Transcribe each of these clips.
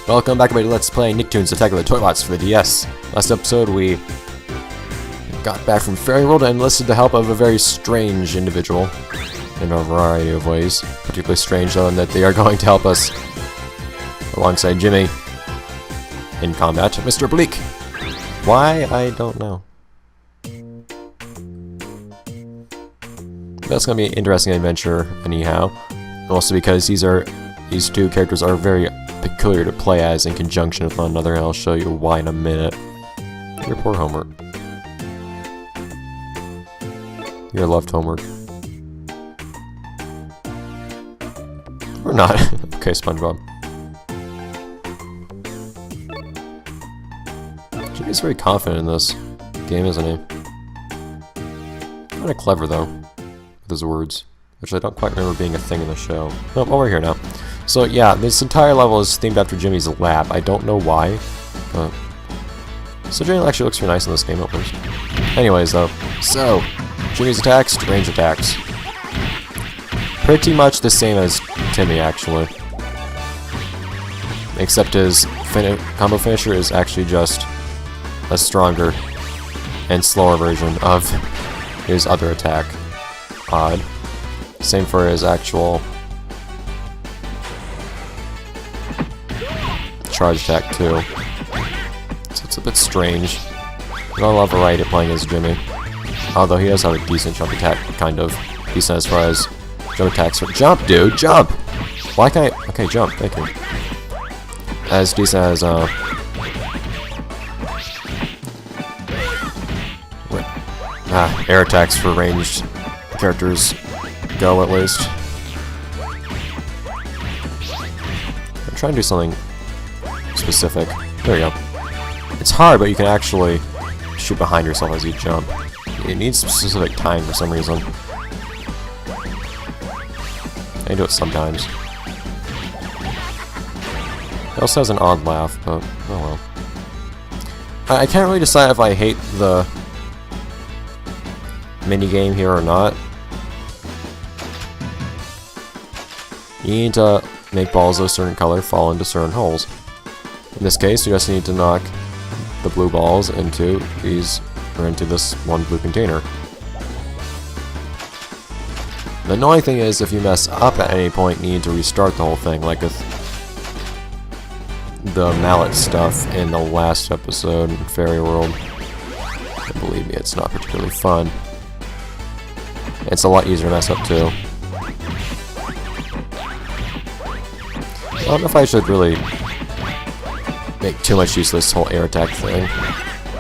Welcome back everybody, let's play Nicktoons Attack of the Toybots for the DS. Last episode we got back from Fairy World and enlisted the help of a very strange individual in a variety of ways. Particularly strange though in that they are going to help us alongside Jimmy in combat. Mr. Bleak! Why? I don't know. That's going to be an interesting adventure anyhow. Also because these two characters are very peculiar to play as in conjunction with one another, and I'll show you why in a minute. Your poor homework. Your loved homework. Or not. Okay, SpongeBob. Jimmy's very confident in this game, isn't he? Kinda clever though, with his words, which I don't quite remember being a thing in the show. Oh, well, we're here now. So yeah, this entire level is themed after Jimmy's lab. I don't know why, but... So Jimmy actually looks very nice in this game at least. Anyways though, so, Jimmy's attacks, range attacks. Pretty much the same as Timmy actually. Except his combo finisher is actually just a stronger and slower version of his other attack. Odd. Same for his actual charge attack too. So it's a bit strange. Not a lot of variety playing as Jimmy. Although he does have a decent jump attack, kind of. Decent as far as jump attacks are. Jump, dude! Jump! Why can't I... Okay, jump, thank you. As decent as, air attacks for ranged characters go, at least. I'm trying to do something specific. There you go. It's hard, but you can actually shoot behind yourself as you jump. It needs specific time for some reason. I do it sometimes. It also has an odd laugh, but oh well. I can't really decide if I hate the minigame here or not. You need to make balls of a certain color fall into certain holes. In this case, you just need to knock the blue balls into these, or into this one blue container. The annoying thing is, if you mess up at any point, you need to restart the whole thing, like with the mallet stuff in the last episode in Fairy World. And believe me, it's not particularly fun. It's a lot easier to mess up too. I don't know if I should really make too much use of this whole air attack thing.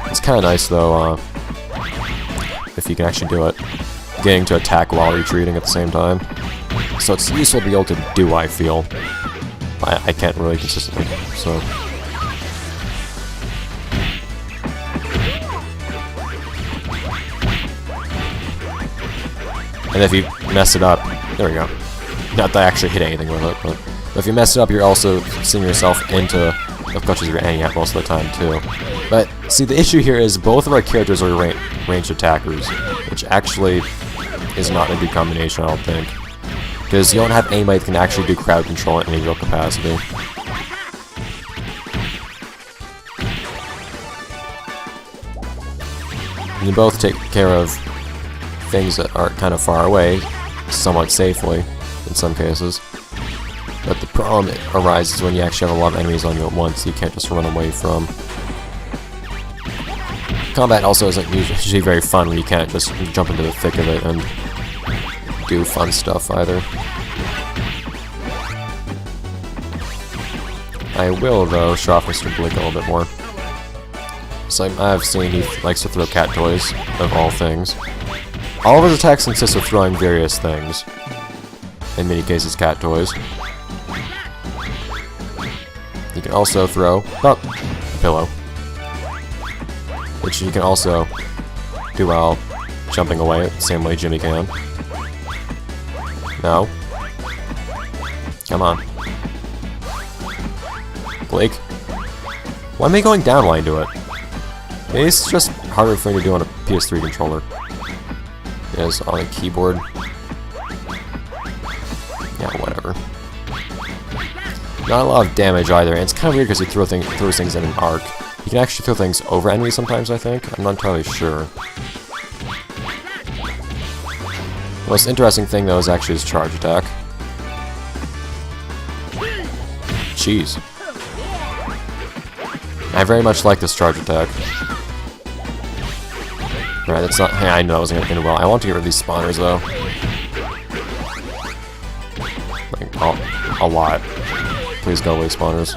It's kind of nice though, if you can actually do it. Getting to attack while retreating at the same time. So it's useful to be able to do, I feel. I can't really consistently, so... And if you mess it up, there we go. Not that I actually hit anything with it, but if you mess it up, you're also sending yourself into the clutches you're aiming at most of the time, too. But, see, the issue here is both of our characters are ranged attackers, which actually is not a good combination, I don't think. Because you don't have anybody that can actually do crowd control in any real capacity. You both take care of things that are kind of far away, somewhat safely, in some cases. But the problem arises when you actually have a lot of enemies on you at once, you can't just run away from. Combat also isn't usually very fun when you can't just jump into the thick of it and do fun stuff either. I will, though, show off Mr. Bleak a little bit more. So I've seen he likes to throw cat toys, of all things. All of his attacks consist of throwing various things. In many cases, cat toys. You can also throw a pillow, which you can also do while jumping away, the same way Jimmy can. No. Come on. Blake. Why am I going down while I do it? Maybe it's just harder for me to do on a PS3 controller. It is on a keyboard. Yeah, whatever. not a lot of damage either, and it's kind of weird because he throws things in an arc. You can actually throw things over enemies sometimes, I think. I'm not entirely sure. The most interesting thing, though, is actually his charge attack. Jeez. I very much like this charge attack. Alright, that's not... Hey, I know I wasn't going to end well. I want to get rid of these spawners, though. Like, a lot. Please go away, spawners.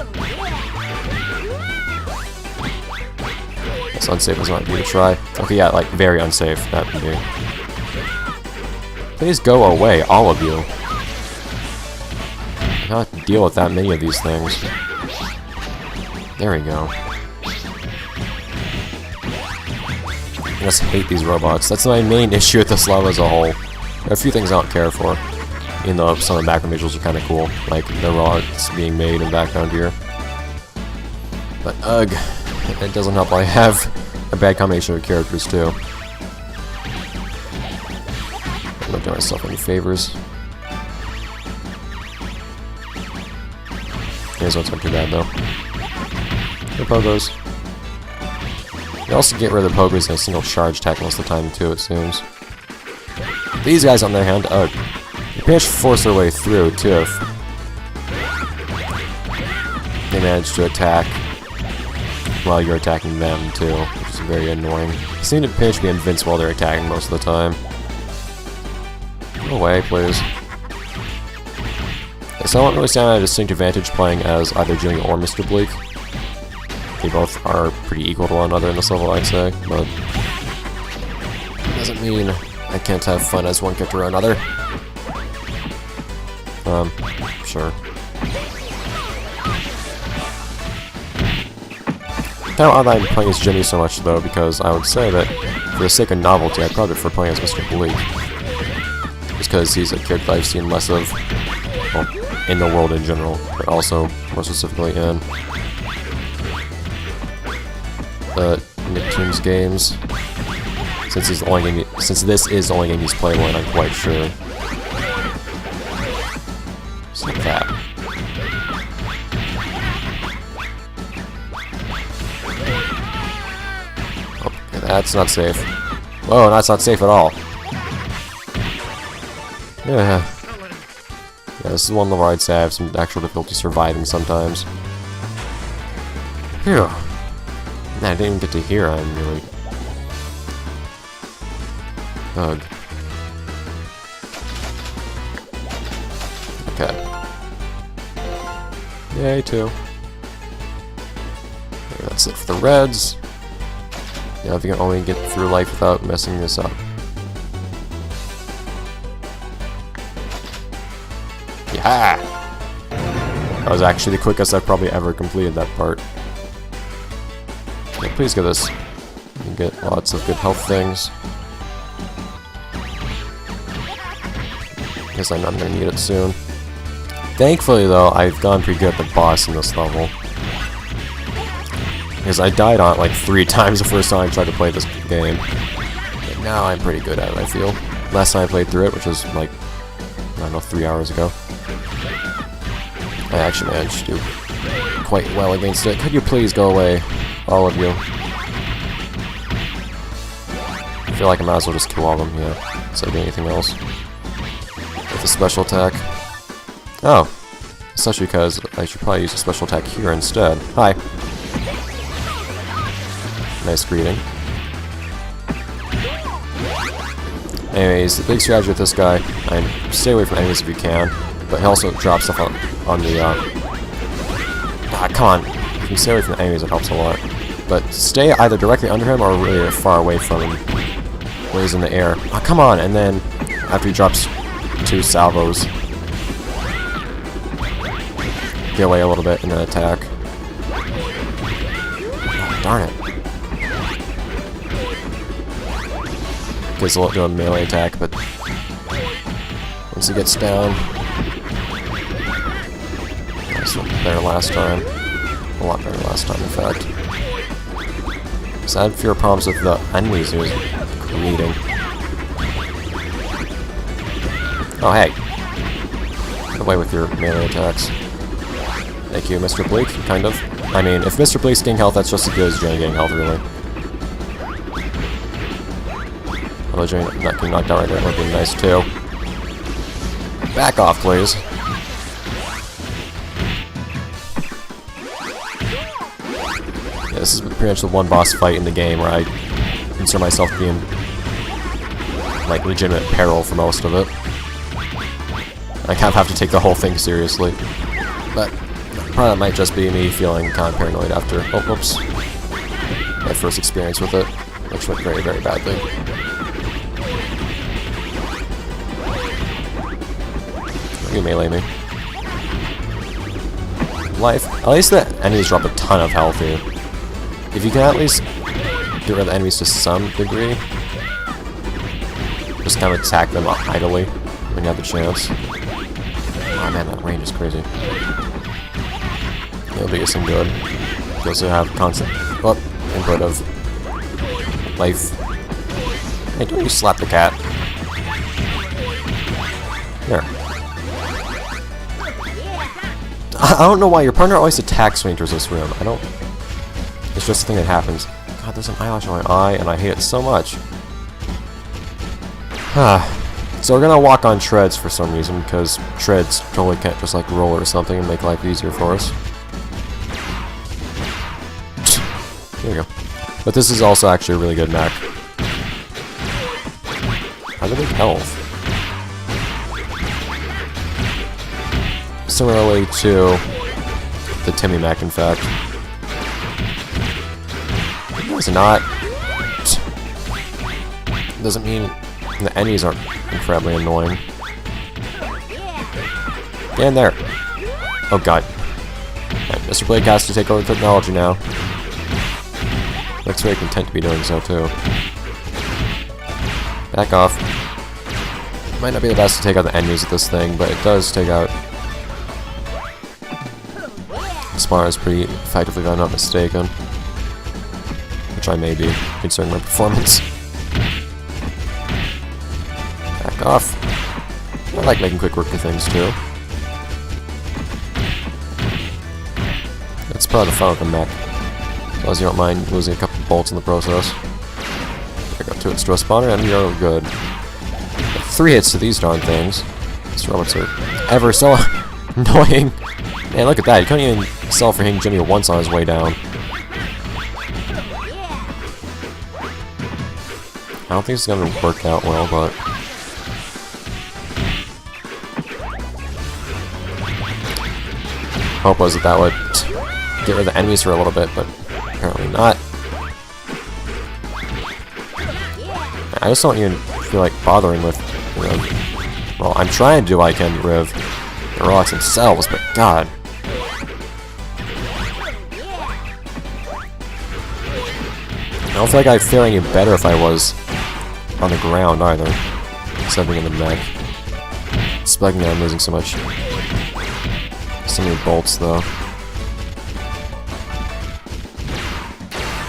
It's unsafe as not be to try. Okay, yeah, like, very unsafe. That would be. Please go away, all of you. I cannot deal with that many of these things. There we go. I just hate these robots. That's my main issue with this level as a whole. There are a few things I don't care for. Even though some of the background visuals are kind of cool. Like the robots being made in the background here. But ugh. It doesn't help I have a bad combination of characters too. I'm not doing myself any favors. Here's what's not too bad though. The pogos. You also get rid of the pogos in a single charge attack most of the time too, it seems. These guys on their hand, ugh. They pretty much force their way through too if they manage to attack while you're attacking them too, which is very annoying. They seem to pretty much be invincible while they're attacking most of the time. Go away, please. So I don't really stand at a distinct advantage playing as either Jimmy or Mr. Bleak. They both are pretty equal to one another in this level, I'd say, but it doesn't mean I can't have fun as one character or another. Sure. Now odd I'm playing as Jimmy so much though, because I would say that for the sake of novelty, I'd probably prefer playing as Mr. Bleak. Just because he's a character I've seen less of, well, in the world in general, but also more specifically in the Nicktoons games. Since this is the only game he's playable, and I'm quite sure. Just like that. Oh, that's not safe. Whoa, that's not safe at all. Yeah. Yeah, this is one level I'd say I have some actual difficulty surviving sometimes. Phew. Man, I didn't even get to hear I'm really... Ugh. Okay. Yay, two. Okay, that's it for the reds. Yeah, if you can only get through life without messing this up. Yeah! That was actually the quickest I've probably ever completed that part. Yeah, please get this. You can get lots of good health things. Guess I'm gonna need it soon. Thankfully though, I've gone pretty good at the boss in this level. Because I died on it like 3 times the first time I tried to play this game. But now I'm pretty good at it, I feel. Last time I played through it, which was like, I don't know, 3 hours ago. I actually managed to do quite well against it. Could you please go away, all of you? I feel like I might as well just kill all of them, yeah, instead of doing anything else. With a special attack. Oh, such because I should probably use a special attack here instead. Hi. Nice greeting. Anyways, the big strategy with this guy, stay away from enemies if you can, but he also drops stuff on the, come on. If you stay away from the enemies, it helps a lot. But stay either directly under him or really far away from him when he's in the air. Oh, come on, and then after he drops 2 salvos, get away a little bit and then attack. Oh, darn it. Gives a lot to a melee attack, but once he gets down, this was better last time. A lot better last time, in fact. So I had fewer problems with the enemies he was creating. Oh, hey. Get away with your melee attacks. Thank you, Mr. Bleak, kind of. I mean, if Mr. Bleak's getting health, that's just as good as Jenny getting health, really. Although Jenny not getting knocked out right there would be nice, too. Back off, please. Yeah, this is pretty much the one boss fight in the game where I consider myself being, like, legitimate peril for most of it. I kind of have to take the whole thing seriously. But part of it might just be me feeling kind of paranoid after, oops, my first experience with it, which went very, very badly. You melee me. Life. At least the enemies drop a ton of health here. If you can at least get rid of the enemies to some degree, just kind of attack them idly when you have the chance. Oh man, that range is crazy. It'll be some good. You also have constant input of life. Hey, don't you slap the cat. Here. I don't know why your partner always attacks when he enters this room. It's just a thing that happens. God, there's an eyelash on my eye, and I hate it so much. So we're gonna walk on treads for some reason, because treads totally can't just like roll or something and make life easier for us. There you go. But this is also actually a really good mech. How did it health? Similarly to the Timmy mech, in fact. It's not. Doesn't mean the enemies aren't incredibly annoying. Get in there! Oh god. Right, Mr. Blake has to take over the technology now. Looks very content to be doing so too. Back off. Might not be the best to take out the enemies with this thing, but it does take out Spars pretty effectively if I'm not mistaken. Which I may be, considering my performance. Back off. I like making quick work of things too. That's part of the fun with the mech. As long as you don't mind losing a couple bolts in the process. There we go, 2 hits to a spawner and you're good. 3 hits to these darn things. These robots are ever so annoying. Man, look at that. You couldn't even sell for hitting Jimmy once on his way down. I don't think it's going to work out well, but... hope was that would get rid of the enemies for a little bit, but apparently not. I just don't even feel like bothering with Riv. Well, I'm trying to do what I can to Riv the rocks themselves, but god. I don't feel like I'd fare any better if I was on the ground either, instead of being in the mech. It's bugging that I'm losing so many bolts though.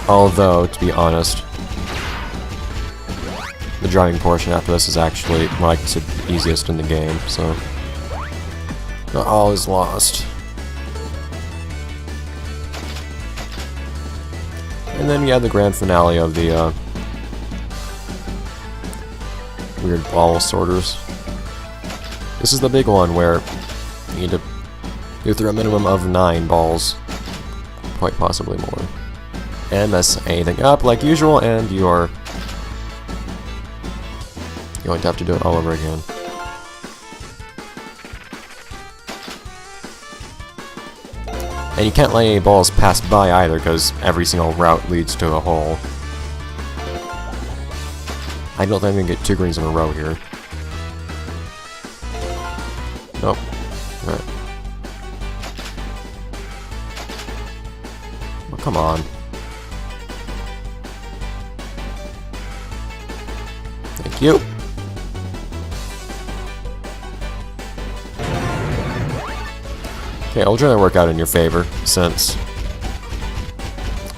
Although, to be honest, the driving portion after this is actually what I consider the easiest in the game, so not all is lost. And then you have the grand finale of the weird ball sorters. This is the big one where you need to go through a minimum of 9 balls, quite possibly more, and mess anything up like usual, and you're going to have to do it all over again. And you can't let any balls pass by either, because every single route leads to a hole. I don't think I'm going to get 2 greens in a row here. Nope. Alright. Well, come on. Thank you. Okay, I'll try to work out in your favor, since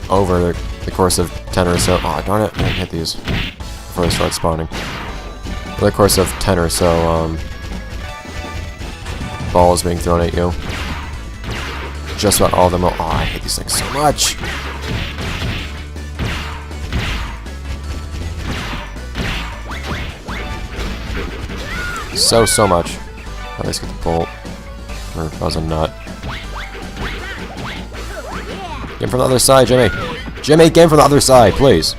over the course of 10 or so... oh, darn it, I didn't hit these before they start spawning. Over the course of 10 or so, balls being thrown at you, just about all of them. Oh, I hate these things so much. So much. At least get the bolt. Or that was a nut. Get him from the other side, Jimmy. Jimmy, get him from the other side, please.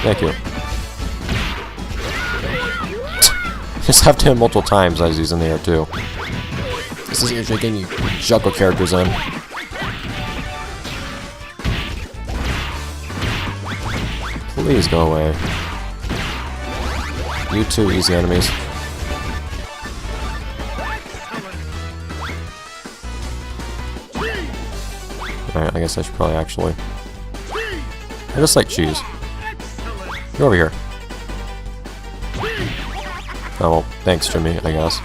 Thank you. Just have to hit him multiple times as he's in the air, too. This isn't usually getting you juggle characters in. Please go away. You two easy enemies. Alright, I guess I should probably actually... I just like cheese. You're over here. Oh, well, thanks, Jimmy, I guess.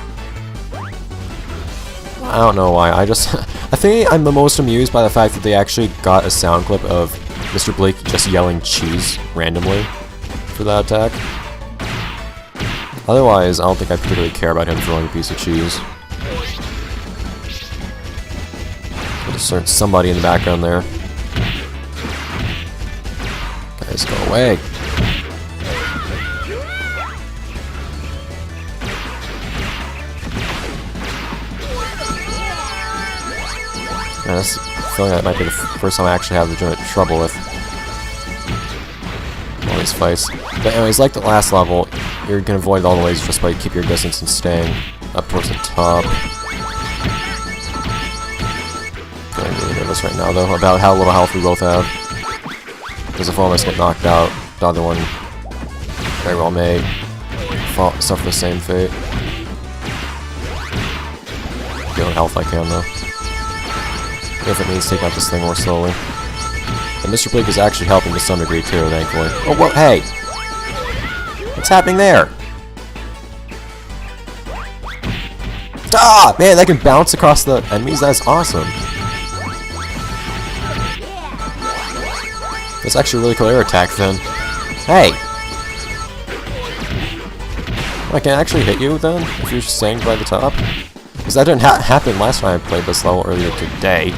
I don't know why, I think I'm the most amused by the fact that they actually got a sound clip of Mr. Blake just yelling cheese randomly for that attack. Otherwise, I don't think I particularly care about him throwing a piece of cheese. There's somebody in the background there. Guys, go away. I feel like that might be the first time I actually have legitimate trouble with all these fights. But anyways, like the last level, you can avoid all the ways just by keeping your distance and staying up towards the top. I'm really nervous right now, though, about how little health we both have. Because if one of us get knocked out, the other one very well may suffer the same fate. Get what health I can, though. If it means taking out this thing more slowly. And Mr. Blake is actually helping to some degree too, thankfully. Oh, well, hey! What's happening there? Ah! Man, that can bounce across the enemies? That's awesome. That's actually a really cool air attack then. Hey! I can actually hit you then, if you're staying by the top? Because that didn't happen last time I played this level earlier today.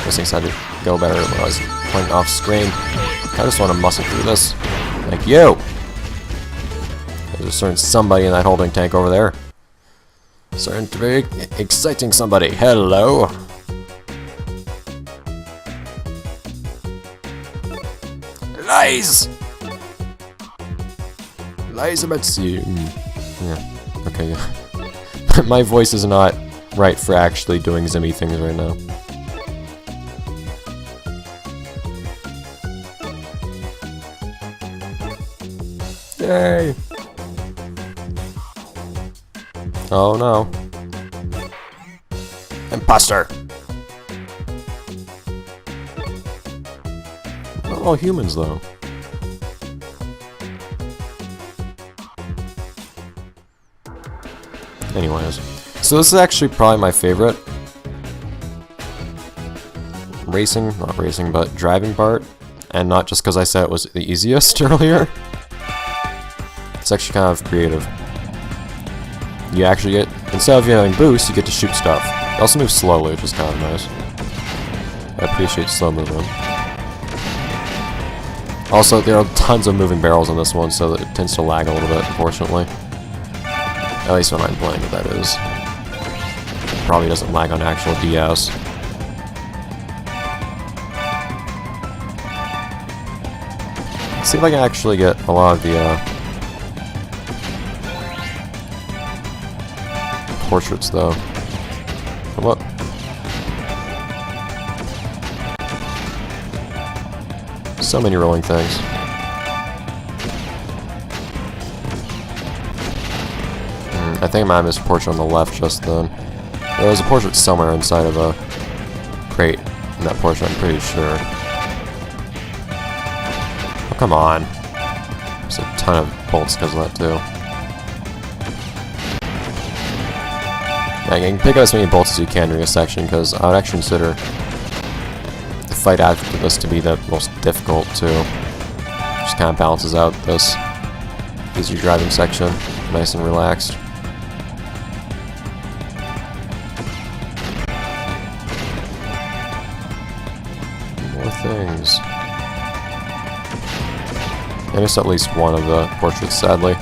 Those things had to go better when I was playing off screen. I just want to muscle through this. Like you! There's a certain somebody in that holding tank over there. Certain to be exciting somebody. Hello! Lies! Lies about you. Yeah. Okay, yeah. My voice is not right for actually doing Zimmy things right now. Yay! Oh no. Imposter! Not all humans though. Anyways, so this is actually probably my favorite not racing, but driving part, and not just because I said it was the easiest earlier. It's actually kind of creative. You actually get, instead of having boosts, you get to shoot stuff. You also move slowly, which is kind of nice. I appreciate slow movement. Also, there are tons of moving barrels in this one, so it tends to lag a little bit, unfortunately. At least when I'm playing it, that is. It probably doesn't lag on actual DS. Let's see if I can actually get a lot of the portraits, though. Come up. So many rolling things. I think I might have missed a portrait on the left just then. There was a portrait somewhere inside of a crate in that portion, I'm pretty sure. Oh, come on. There's a ton of bolts because of that, too. Yeah, you can pick up as many bolts as you can during a section, because I would actually consider the fight after this to be the most difficult, too. Just kind of balances out this easy driving section, nice and relaxed. things. I missed at least one of the portraits, sadly.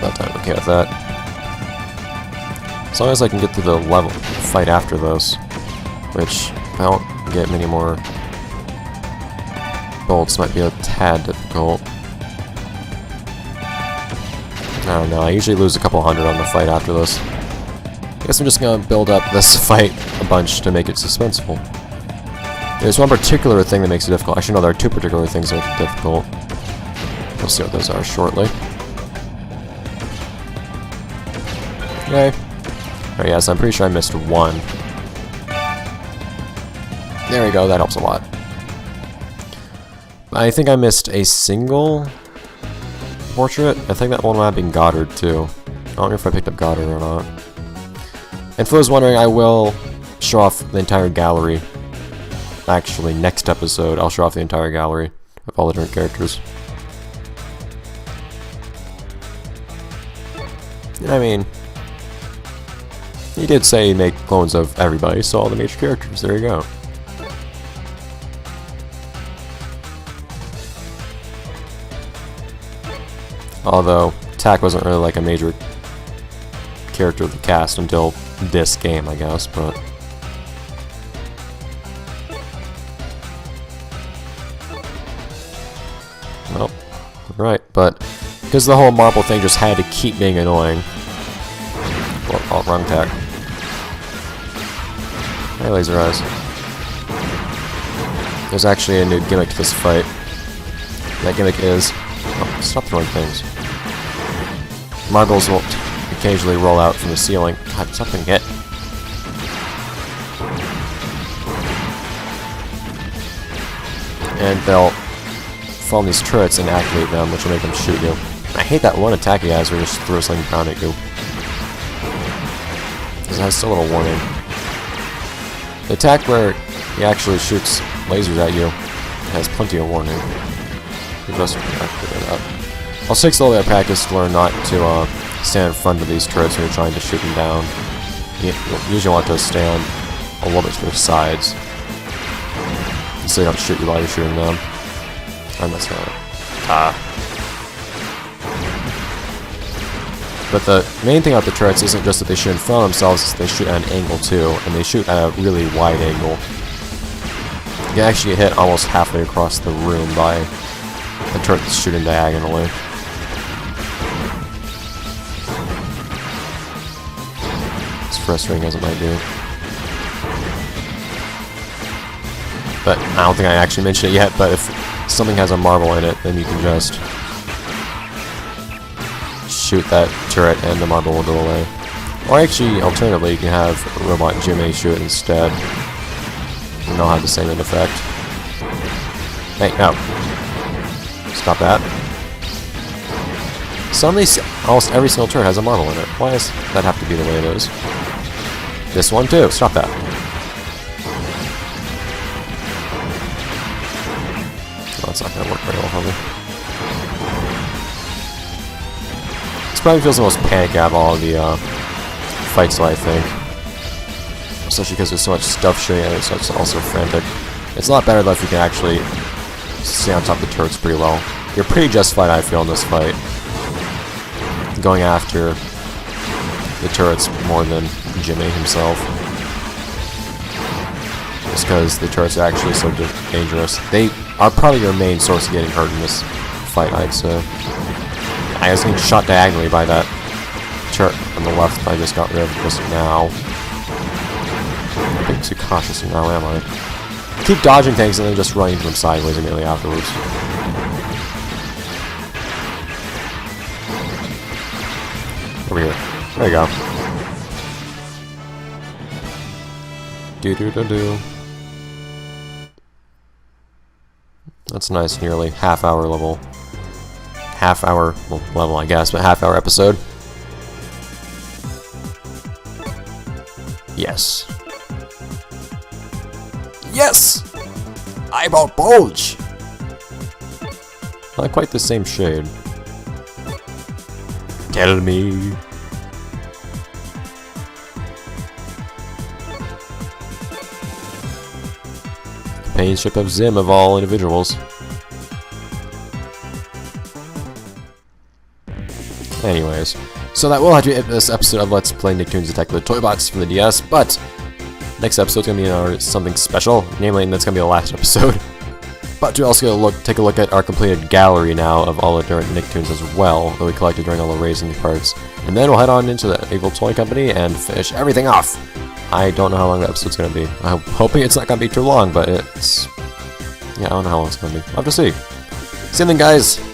But I'm okay with that. As long as I can get through the level fight after this, which if I don't get many more bolts, might be a tad difficult. I don't know, I usually lose a couple hundred on the fight after this. I guess I'm just gonna build up this fight a bunch to make it suspenseful. There's one particular thing that makes it difficult. Actually, no, there are two particular things that make it difficult. We'll see what those are shortly. Yay. Alright, yes, I'm pretty sure I missed one. There we go, that helps a lot. I think I missed a single portrait. I think that one might have been Goddard, too. I don't know if I picked up Goddard or not. And for those wondering, I will show off the entire gallery. Actually, next episode, I'll show off the entire gallery of all the different characters. I mean, he did say make clones of everybody, so all the major characters, there you go. Although, Tak wasn't really like a major character of the cast until this game, I guess, but... Well, right, but because the whole marble thing just had to keep being annoying. Well, oh, wrong Tak. Hey, laser eyes. There's actually a new gimmick to this fight. That gimmick is... Oh, stop throwing things. Marbles will occasionally roll out from the ceiling. God, something hit. And they'll fall on these turrets and activate them, which will make them shoot you. I hate that one attack he has where he just throws something down at you. Because it has still a little warning. The attack where he actually shoots lasers at you has plenty of warning. Just I'll take a little bit of practice to learn not to stand in front of these turrets when you're trying to shoot them down. You usually want to stand a little bit to their sides, so they don't shoot you while you're shooting them. I messed up. But the main thing about the turrets isn't just that they shoot in front of themselves, it's they shoot at an angle too, and they shoot at a really wide angle. You can actually get hit almost halfway across the room by a turret that's shooting diagonally. As frustrating as it might be. But I don't think I actually mentioned it yet, but if something has a marble in it, then you can just shoot that turret and the marble will go away. Or actually, alternatively, you can have Robot Jimmy shoot it instead. And they'll have the same effect. Hey, no. Stop that. Almost every single turret has a marble in it. Why does that have to be the way it is? This one too. Stop that. Oh, it's not going to work very well for me. This probably feels the most panic out of all of the fights, I think. Especially because there's so much stuff shooting at it, so it's also frantic. It's a lot better though if you can actually stay on top of the turrets pretty well. You're pretty justified, I feel, in this fight. Going after the turrets more than Jimmy himself. Just because the turrets are actually so dangerous. They are probably your main source of getting hurt in this fight, I'd say. I was getting shot diagonally by that turret on the left I just got rid of just now. I'm being too cautious now, am I? Keep dodging things and then just running into them sideways immediately afterwards. Over here. There you go. Do-do-do-do. That's nice, nearly half-hour level. Half-hour, well, level I guess, but half-hour episode. Yes. Yes! Eyeball bulge! Not quite the same shade. Tell me. companionship of Zim of all individuals. Anyways, so that will have to end this episode of Let's Play Nicktoons Attack the Toybots from the DS, but next episode's gonna be something special, namely, and that's gonna be the last episode. But we're also gonna take a look at our completed gallery now of all the different Nicktoons as well that we collected during all the raising parts. And then we'll head on into the Evil Toy Company and finish everything off. I don't know how long the episode's gonna be. I'm hoping it's not gonna be too long, but it's... yeah, I don't know how long it's gonna be. I'll have to see. See you then, guys!